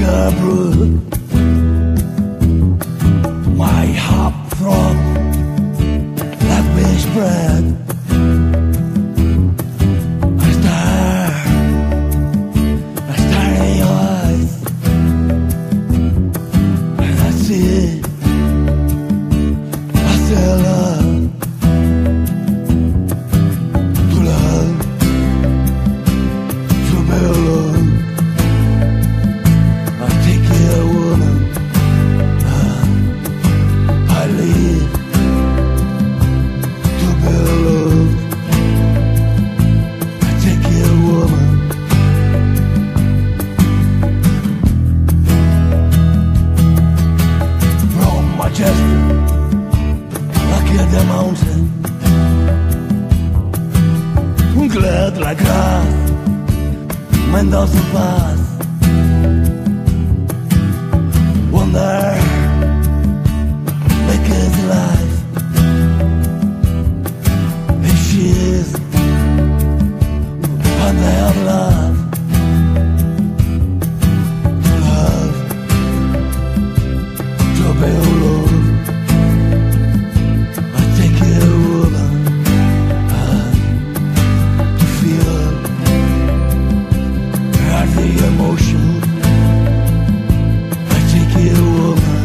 a brook. My heart throb like fish bread. I stare in your eyes, and I see, I still love, to love, to be alone. I take care of woman, I live to be alone. I take care of woman. From Manchester, lucky at the mountain, glad like grass, Mendoza Pass. Wonder, make his life. If she is one day of love, to be alone. I take care of woman, to feel the emotion. I take care of woman.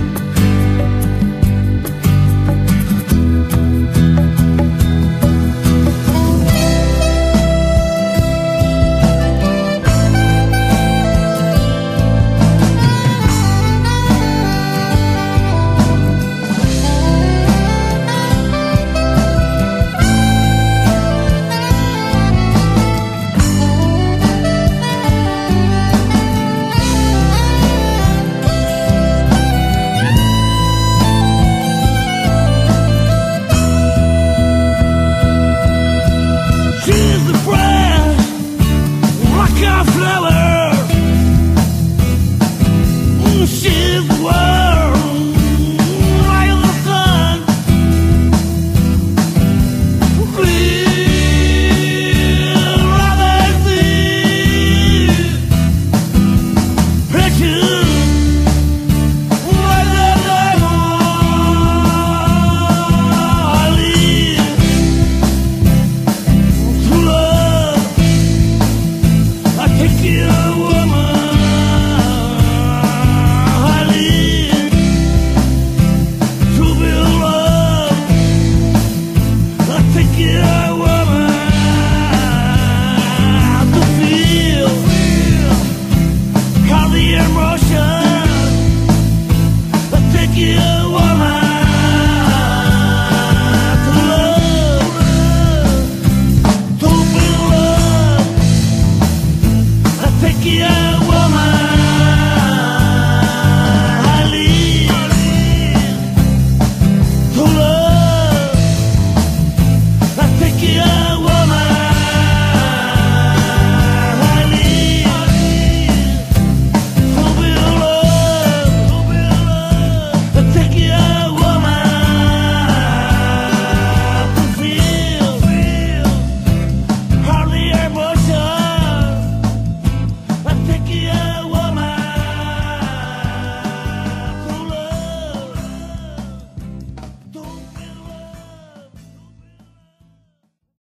She's the friend, rock our flower. She's the world, light of the sun. We'll rather see precious like the diamond. To love, I take care of woman. I live to be loved. I take care of woman. To feel, call the emotion. I take care of